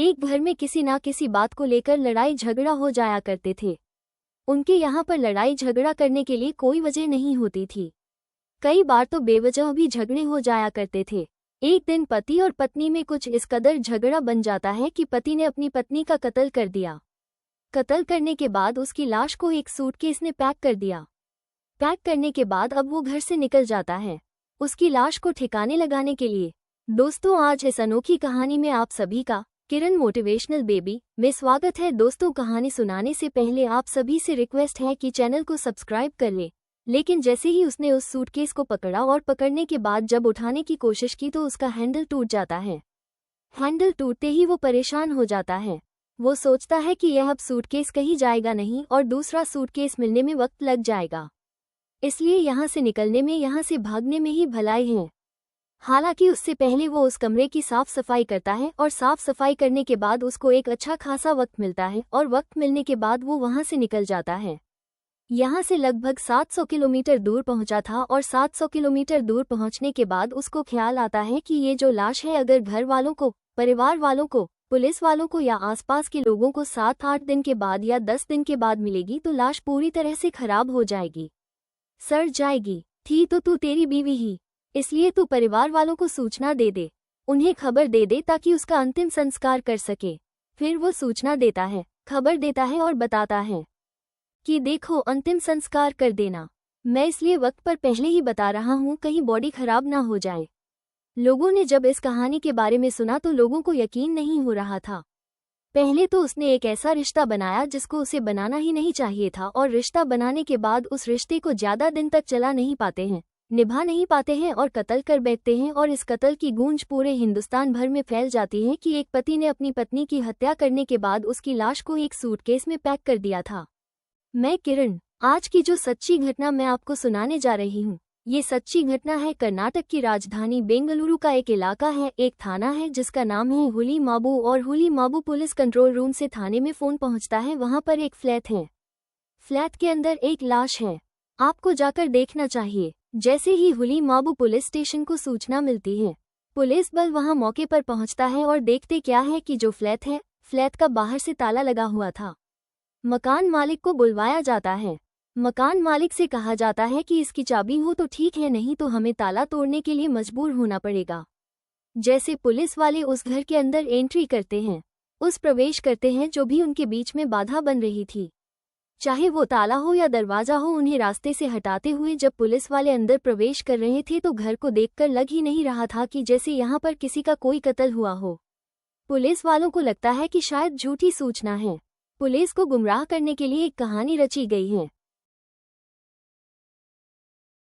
एक घर में किसी ना किसी बात को लेकर लड़ाई झगड़ा हो जाया करते थे। उनके यहाँ पर लड़ाई झगड़ा करने के लिए कोई वजह नहीं होती थी। कई बार तो बेवजह भी झगड़े हो जाया करते थे। एक दिन पति और पत्नी में कुछ इस कदर झगड़ा बन जाता है कि पति ने अपनी पत्नी का कत्ल कर दिया। कत्ल करने के बाद उसकी लाश को एक सूटकेस ने पैक कर दिया। पैक करने के बाद अब वो घर से निकल जाता है उसकी लाश को ठिकाने लगाने के लिए। दोस्तों, आज इस अनोखी कहानी में आप सभी का किरण मोटिवेशनल बेबी में स्वागत है। दोस्तों, कहानी सुनाने से पहले आप सभी से रिक्वेस्ट है कि चैनल को सब्सक्राइब कर ले। लेकिन जैसे ही उसने उस सूटकेस को पकड़ा और पकड़ने के बाद जब उठाने की कोशिश की तो उसका हैंडल टूट जाता है। हैंडल टूटते ही वो परेशान हो जाता है। वो सोचता है कि यह अब सूटकेस कहीं जाएगा नहीं और दूसरा सूटकेस मिलने में वक्त लग जाएगा, इसलिए यहाँ से निकलने में, यहाँ से भागने में ही भलाई है। हालांकि उससे पहले वो उस कमरे की साफ सफाई करता है और साफ सफाई करने के बाद उसको एक अच्छा खासा वक्त मिलता है और वक्त मिलने के बाद वो वहाँ से निकल जाता है। यहाँ से लगभग 700 किलोमीटर दूर पहुँचा था और 700 किलोमीटर दूर पहुँचने के बाद उसको ख्याल आता है कि ये जो लाश है अगर घर वालों को, परिवार वालों को, पुलिस वालों को या आसपास के लोगों को 7-8 दिन के बाद या 10 दिन के बाद मिलेगी तो लाश पूरी तरह से खराब हो जाएगी, सड़ जाएगी। थी तो तू तेरी बीवी ही, इसलिए तू परिवार वालों को सूचना दे दे, उन्हें खबर दे दे ताकि उसका अंतिम संस्कार कर सके। फिर वो सूचना देता है, खबर देता है और बताता है कि देखो अंतिम संस्कार कर देना। मैं इसलिए वक्त पर पहले ही बता रहा हूँ कहीं बॉडी खराब ना हो जाए। लोगों ने जब इस कहानी के बारे में सुना तो लोगों को यकीन नहीं हो रहा था। पहले तो उसने एक ऐसा रिश्ता बनाया जिसको उसे बनाना ही नहीं चाहिए था और रिश्ता बनाने के बाद उस रिश्ते को ज्यादा दिन तक चला नहीं पाते हैं, निभा नहीं पाते हैं और कत्ल कर बैठते हैं। और इस कत्ल की गूंज पूरे हिंदुस्तान भर में फैल जाती है कि एक पति ने अपनी पत्नी की हत्या करने के बाद उसकी लाश को एक सूटकेस में पैक कर दिया था। मैं किरण, आज की जो सच्ची घटना मैं आपको सुनाने जा रही हूँ, ये सच्ची घटना है कर्नाटक की राजधानी बेंगलुरु का एक इलाका है, एक थाना है जिसका नाम है हुली माबू। और हुली माबू पुलिस कंट्रोल रूम से थाने में फोन पहुंचता है। वहां पर एक फ्लैट है, फ्लैट के अंदर एक लाश है, आपको जाकर देखना चाहिए। जैसे ही हुली माबू पुलिस स्टेशन को सूचना मिलती है, पुलिस बल वहां मौके पर पहुंचता है और देखते क्या है कि जो फ्लैट है, फ्लैट का बाहर से ताला लगा हुआ था। मकान मालिक को बुलवाया जाता है। मकान मालिक से कहा जाता है कि इसकी चाबी हो तो ठीक है, नहीं तो हमें ताला तोड़ने के लिए मजबूर होना पड़ेगा। जैसे पुलिस वाले उस घर के अंदर एंट्री करते हैं, उस प्रवेश करते हैं, जो भी उनके बीच में बाधा बन रही थी, चाहे वो ताला हो या दरवाजा हो, उन्हें रास्ते से हटाते हुए जब पुलिस वाले अंदर प्रवेश कर रहे थे तो घर को देखकर लग ही नहीं रहा था कि जैसे यहाँ पर किसी का कोई कत्ल हुआ हो। पुलिस वालों को लगता है कि शायद झूठी सूचना है, पुलिस को गुमराह करने के लिए एक कहानी रची गई है।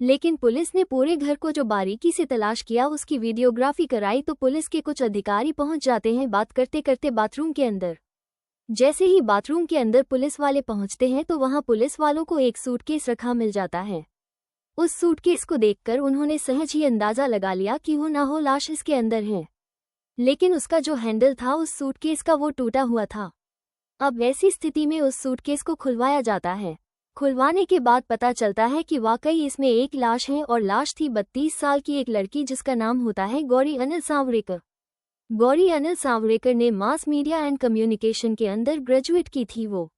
लेकिन पुलिस ने पूरे घर को जो बारीकी से तलाश किया, उसकी वीडियोग्राफी कराई तो पुलिस के कुछ अधिकारी पहुंच जाते हैं बात करते करते बाथरूम के अंदर। जैसे ही बाथरूम के अंदर पुलिस वाले पहुंचते हैं तो वहां पुलिस वालों को एक सूटकेस रखा मिल जाता है। उस सूटकेस को देखकर उन्होंने सहज ही अंदाजा लगा लिया कि हो ना हो लाश इसके अंदर है। लेकिन उसका जो हैंडल था उस सूटकेस का, वो टूटा हुआ था। अब ऐसी स्थिति में उस सूटकेस को खुलवाया जाता है। खुलवाने के बाद पता चलता है कि वाकई इसमें एक लाश है और लाश थी 32 साल की एक लड़की जिसका नाम होता है गौरी अनिल सांवरेकर। गौरी अनिल सांवरेकर ने मास मीडिया एंड कम्युनिकेशन के अंदर ग्रेजुएट की थी वो,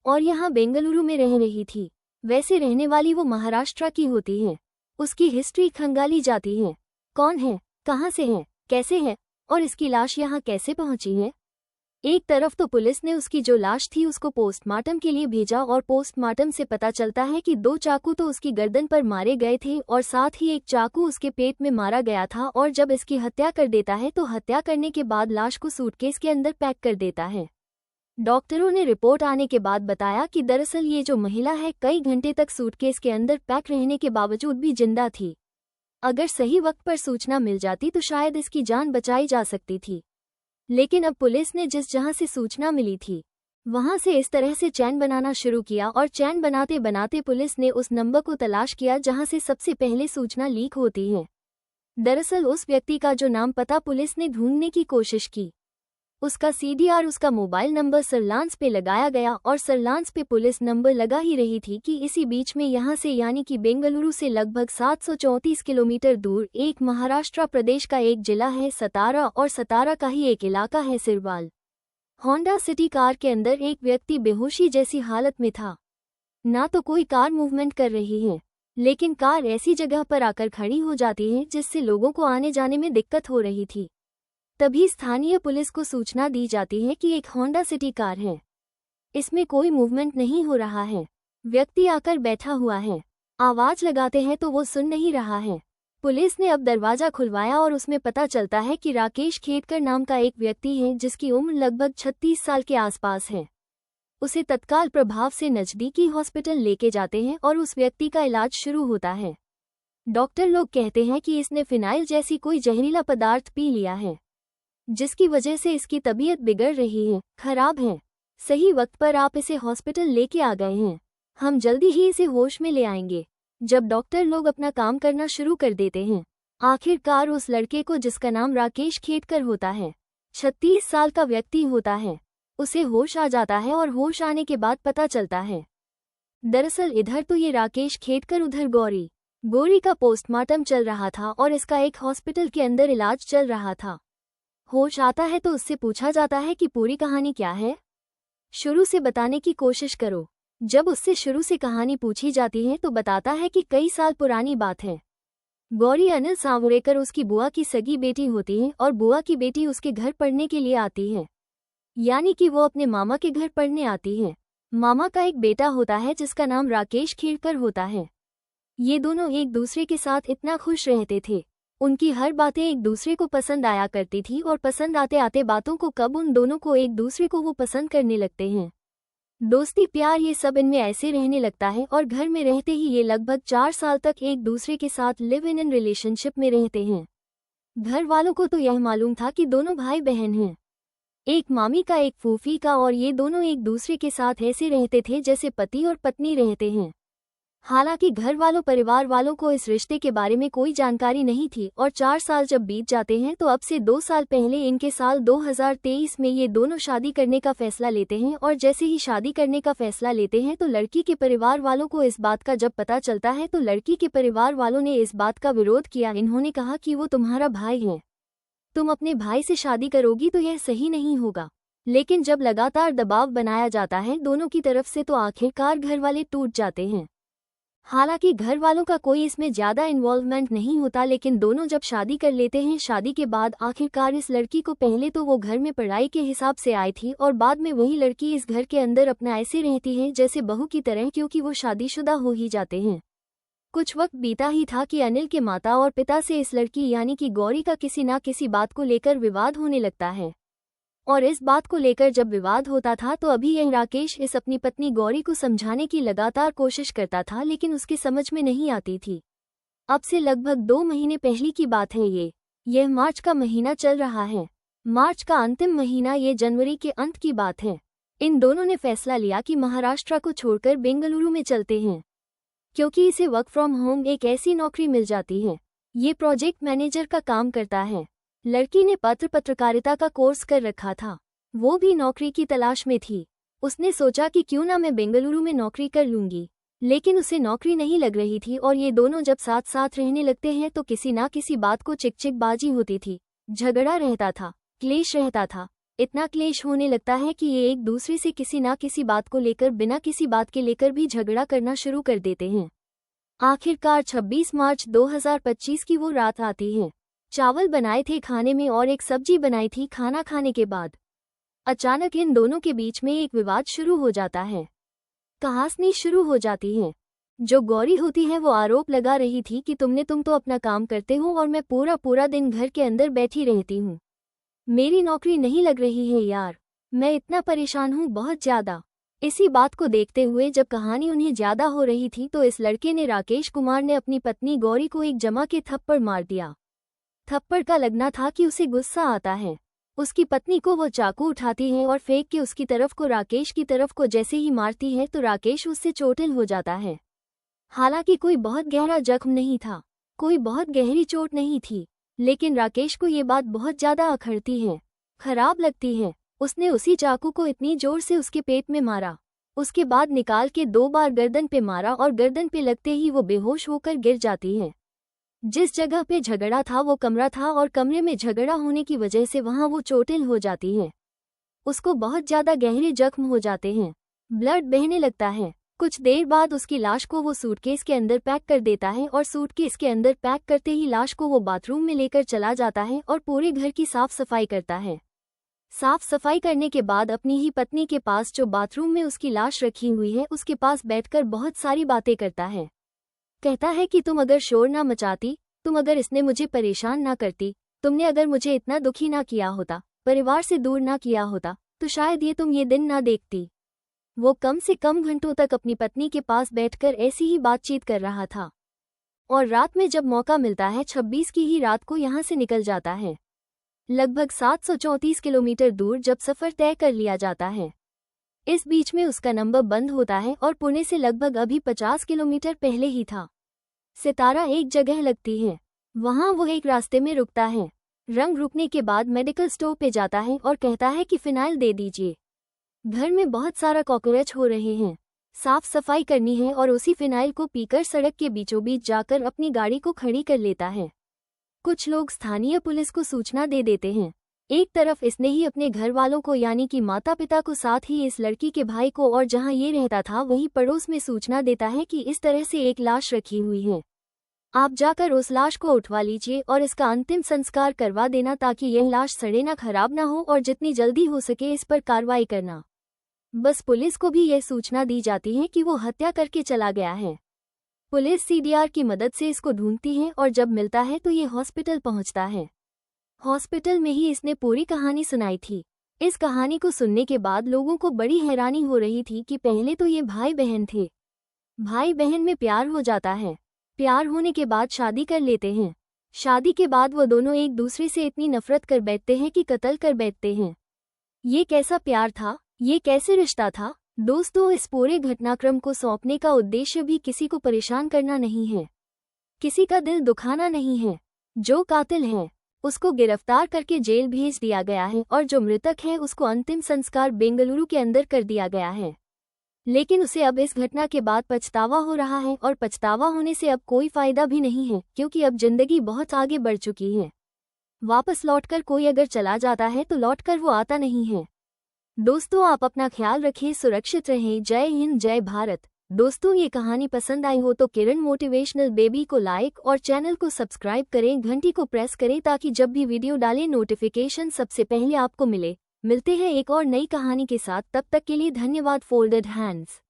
और यहाँ बेंगलुरु में रह रही थी। वैसे रहने वाली वो महाराष्ट्र की होती है। उसकी हिस्ट्री खंगाली जाती है, कौन है, कहाँ से है, कैसे है और इसकी लाश यहाँ कैसे पहुंची है। एक तरफ तो पुलिस ने उसकी जो लाश थी उसको पोस्टमार्टम के लिए भेजा और पोस्टमार्टम से पता चलता है कि 2 चाकू तो उसकी गर्दन पर मारे गए थे और साथ ही एक चाकू उसके पेट में मारा गया था। और जब इसकी हत्या कर देता है तो हत्या करने के बाद लाश को सूटकेस के अंदर पैक कर देता है। डॉक्टरों ने रिपोर्ट आने के बाद बताया कि दरअसल ये जो महिला है कई घंटे तक सूटकेस के अंदर पैक रहने के बावजूद भी जिंदा थी। अगर सही वक्त पर सूचना मिल जाती तो शायद इसकी जान बचाई जा सकती थी। लेकिन अब पुलिस ने जिस जहां से सूचना मिली थी वहां से इस तरह से चैन बनाना शुरू किया और चैन बनाते बनाते पुलिस ने उस नंबर को तलाश किया जहां से सबसे पहले सूचना लीक होती है। दरअसल उस व्यक्ति का जो नाम पता पुलिस ने ढूंढने की कोशिश की, उसका CDR, उसका मोबाइल नंबर सरलांस पे लगाया गया और सरलांस पे पुलिस नंबर लगा ही रही थी कि इसी बीच में यहाँ से यानी कि बेंगलुरु से लगभग 734 किलोमीटर दूर एक महाराष्ट्र प्रदेश का एक जिला है सतारा और सतारा का ही एक इलाका है सिरवाल। होंडा सिटी कार के अंदर एक व्यक्ति बेहोशी जैसी हालत में था। ना तो कोई कार मूवमेंट कर रही है, लेकिन कार ऐसी जगह पर आकर खड़ी हो जाती है जिससे लोगों को आने जाने में दिक्कत हो रही थी। तभी स्थानीय पुलिस को सूचना दी जाती है कि एक होंडा सिटी कार है, इसमें कोई मूवमेंट नहीं हो रहा है, व्यक्ति आकर बैठा हुआ है। आवाज लगाते हैं तो वो सुन नहीं रहा है। पुलिस ने अब दरवाजा खुलवाया और उसमें पता चलता है कि राकेश खेडकर नाम का एक व्यक्ति है जिसकी उम्र लगभग 36 साल के आसपास है। उसे तत्काल प्रभाव से नजदीकी हॉस्पिटल लेके जाते हैं और उस व्यक्ति का इलाज शुरू होता है। डॉक्टर लोग कहते हैं कि इसने फिनाइल जैसी कोई जहरीला पदार्थ पी लिया है, जिसकी वजह से इसकी तबीयत बिगड़ रही है, खराब है। सही वक्त पर आप इसे हॉस्पिटल लेके आ गए हैं, हम जल्दी ही इसे होश में ले आएंगे। जब डॉक्टर लोग अपना काम करना शुरू कर देते हैं, आखिरकार उस लड़के को, जिसका नाम राकेश खेडकर होता है, 36 साल का व्यक्ति होता है, उसे होश आ जाता है। और होश आने के बाद पता चलता है दरअसल इधर तो ये राकेश खेडकर, उधर गौरी का पोस्टमार्टम चल रहा था और इसका एक हॉस्पिटल के अंदर इलाज चल रहा था। होश आता है तो उससे पूछा जाता है कि पूरी कहानी क्या है, शुरू से बताने की कोशिश करो। जब उससे शुरू से कहानी पूछी जाती है तो बताता है कि कई साल पुरानी बात है। गौरी अनिल सांवरेकर उसकी बुआ की सगी बेटी होती है और बुआ की बेटी उसके घर पढ़ने के लिए आती है, यानी कि वो अपने मामा के घर पढ़ने आती है। मामा का एक बेटा होता है जिसका नाम राकेश खेडकर होता है। ये दोनों एक दूसरे के साथ इतना खुश रहते थे, उनकी हर बातें एक दूसरे को पसंद आया करती थी और पसंद आते आते बातों को कब उन दोनों को एक दूसरे को वो पसंद करने लगते हैं। दोस्ती प्यार ये सब इनमें ऐसे रहने लगता है और घर में रहते ही ये लगभग 4 साल तक एक दूसरे के साथ लिव इन रिलेशनशिप में रहते हैं। घर वालों को तो यह मालूम था कि दोनों भाई बहन हैं, एक मामी का एक फूफी का, और ये दोनों एक दूसरे के साथ ऐसे रहते थे जैसे पति और पत्नी रहते हैं। हालांकि घर वालों परिवार वालों को इस रिश्ते के बारे में कोई जानकारी नहीं थी और 4 साल जब बीत जाते हैं तो अब से 2 साल पहले इनके साल 2023 में ये दोनों शादी करने का फैसला लेते हैं। और जैसे ही शादी करने का फैसला लेते हैं तो लड़की के परिवार वालों को इस बात का जब पता चलता है तो लड़की के परिवार वालों ने इस बात का विरोध किया। इन्होंने कहा कि वो तुम्हारा भाई है, तुम अपने भाई से शादी करोगी तो यह सही नहीं होगा। लेकिन जब लगातार दबाव बनाया जाता है दोनों की तरफ से तो आखिरकार घर वाले टूट जाते हैं। हालांकि घर वालों का कोई इसमें ज्यादा इन्वॉल्वमेंट नहीं होता, लेकिन दोनों जब शादी कर लेते हैं, शादी के बाद आखिरकार इस लड़की को, पहले तो वो घर में पढ़ाई के हिसाब से आई थी और बाद में वही लड़की इस घर के अंदर अपना ऐसे रहती है जैसे बहू की तरह, क्योंकि वो शादीशुदा हो ही जाते हैं। कुछ वक्त बीता ही था कि अनिल के माता और पिता से इस लड़की यानी कि गौरी का किसी ना किसी बात को लेकर विवाद होने लगता है। और इस बात को लेकर जब विवाद होता था तो अभी यह राकेश इस अपनी पत्नी गौरी को समझाने की लगातार कोशिश करता था, लेकिन उसकी समझ में नहीं आती थी। अब से लगभग 2 महीने पहले की बात है यह मार्च का महीना चल रहा है, मार्च का अंतिम महीना, ये जनवरी के अंत की बात है। इन दोनों ने फैसला लिया कि महाराष्ट्र को छोड़कर बेंगलुरु में चलते हैं, क्योंकि इसे वर्क फ्रॉम होम एक ऐसी नौकरी मिल जाती है। ये प्रोजेक्ट मैनेजर का काम करता है। लड़की ने पत्रकारिता का कोर्स कर रखा था, वो भी नौकरी की तलाश में थी। उसने सोचा कि क्यों ना मैं बेंगलुरु में नौकरी कर लूंगी, लेकिन उसे नौकरी नहीं लग रही थी। और ये दोनों जब साथ साथ रहने लगते हैं तो किसी ना किसी बात को चिकचिकबाजी होती थी, झगड़ा रहता था, क्लेश रहता था। इतना क्लेश होने लगता है कि ये एक दूसरे से किसी ना किसी बात को लेकर, बिना किसी बात के लेकर भी झगड़ा करना शुरू कर देते हैं। आखिरकार 26 मार्च 2025 की वो रात आती है। चावल बनाए थे खाने में और एक सब्जी बनाई थी खाना खाने के बाद। अचानक इन दोनों के बीच में एक विवाद शुरू हो जाता है, कहासनी शुरू हो जाती है। जो गौरी होती है वो आरोप लगा रही थी कि तुम तो अपना काम करते हो और मैं पूरा दिन घर के अंदर बैठी रहती हूँ, मेरी नौकरी नहीं लग रही है यार, मैं इतना परेशान हूँ बहुत ज्यादा। इसी बात को देखते हुए जब कहानी उन्हें ज्यादा हो रही थी तो इस लड़के ने, राकेश कुमार ने, अपनी पत्नी गौरी को एक जमा के थप्पड़ मार दिया। थप्पड़ का लगना था कि उसे गुस्सा आता है। उसकी पत्नी को वो चाकू उठाती है और फेंक के उसकी तरफ को, राकेश की तरफ को जैसे ही मारती है तो राकेश उससे चोटिल हो जाता है। हालांकि कोई बहुत गहरा जख्म नहीं था, कोई बहुत गहरी चोट नहीं थी, लेकिन राकेश को ये बात बहुत ज्यादा अखरती है, खराब लगती है। उसने उसी चाकू को इतनी जोर से उसके पेट में मारा, उसके बाद निकाल के 2 बार गर्दन पे मारा और गर्दन पे लगते ही वो बेहोश होकर गिर जाती है। जिस जगह पे झगड़ा था वो कमरा था और कमरे में झगड़ा होने की वजह से वहां वो चोटिल हो जाती है। उसको बहुत ज्यादा गहरे जख्म हो जाते हैं, ब्लड बहने लगता है। कुछ देर बाद उसकी लाश को वो सूटकेस के अंदर पैक कर देता है और सूटकेस के अंदर पैक करते ही लाश को वो बाथरूम में लेकर चला जाता है और पूरे घर की साफ सफाई करता है। साफ सफाई करने के बाद अपनी ही पत्नी के पास जो बाथरूम में उसकी लाश रखी हुई है उसके पास बैठकर बहुत सारी बातें करता है। कहता है कि तुम अगर शोर ना मचाती, तुम अगर इसने मुझे परेशान ना करती, तुमने अगर मुझे इतना दुखी ना किया होता, परिवार से दूर ना किया होता, तो शायद तुम ये दिन ना देखती। वो कम से कम घंटों तक अपनी पत्नी के पास बैठकर ऐसी ही बातचीत कर रहा था और रात में जब मौका मिलता है 26 की ही रात को यहाँ से निकल जाता है। लगभग 734 किलोमीटर दूर जब सफ़र तय कर लिया जाता है। इस बीच में उसका नंबर बंद होता है और पुणे से लगभग अभी 50 किलोमीटर पहले ही था। सितारा एक जगह लगती है, वहाँ वो एक रास्ते में रुकता है। रंग रुकने के बाद मेडिकल स्टोर पे जाता है और कहता है कि फिनाइल दे दीजिए, घर में बहुत सारा कॉकरोच हो रहे हैं, साफ सफाई करनी है। और उसी फिनाइल को पीकर सड़क के बीचों बीच जाकर अपनी गाड़ी को खड़ी कर लेता है। कुछ लोग स्थानीय पुलिस को सूचना दे देते हैं। एक तरफ इसने ही अपने घर वालों को यानी कि माता पिता को, साथ ही इस लड़की के भाई को, और जहां ये रहता था वहीं पड़ोस में सूचना देता है कि इस तरह से एक लाश रखी हुई है, आप जाकर उस लाश को उठवा लीजिए और इसका अंतिम संस्कार करवा देना ताकि यह लाश सड़े ना, खराब ना हो, और जितनी जल्दी हो सके इस पर कार्रवाई करना। बस पुलिस को भी यह सूचना दी जाती है कि वो हत्या करके चला गया है। पुलिस सीडीआर की मदद से इसको ढूंढती है और जब मिलता है तो ये हॉस्पिटल पहुंचता है। हॉस्पिटल में ही इसने पूरी कहानी सुनाई थी। इस कहानी को सुनने के बाद लोगों को बड़ी हैरानी हो रही थी कि पहले तो ये भाई बहन थे, भाई बहन में प्यार हो जाता है, प्यार होने के बाद शादी कर लेते हैं, शादी के बाद वो दोनों एक दूसरे से इतनी नफरत कर बैठते हैं कि कत्ल कर बैठते हैं। ये कैसा प्यार था, ये कैसे रिश्ता था? दोस्तों, इस पूरे घटनाक्रम को सौंपने का उद्देश्य भी किसी को परेशान करना नहीं है, किसी का दिल दुखाना नहीं है। जो कातिल है उसको गिरफ्तार करके जेल भेज दिया गया है और जो मृतक है उसको अंतिम संस्कार बेंगलुरु के अंदर कर दिया गया है। लेकिन उसे अब इस घटना के बाद पछतावा हो रहा है और पछतावा होने से अब कोई फायदा भी नहीं है, क्योंकि अब जिंदगी बहुत आगे बढ़ चुकी है। वापस लौटकर कोई अगर चला जाता है तो लौटकर वो आता नहीं है। दोस्तों, आप अपना ख्याल रखें, सुरक्षित रहें। जय हिंद, जय भारत। दोस्तों, ये कहानी पसंद आई हो तो किरण मोटिवेशनल बेबी को लाइक और चैनल को सब्सक्राइब करें, घंटी को प्रेस करें ताकि जब भी वीडियो डालें नोटिफिकेशन सबसे पहले आपको मिले। मिलते हैं एक और नई कहानी के साथ, तब तक के लिए धन्यवाद। Folded hands.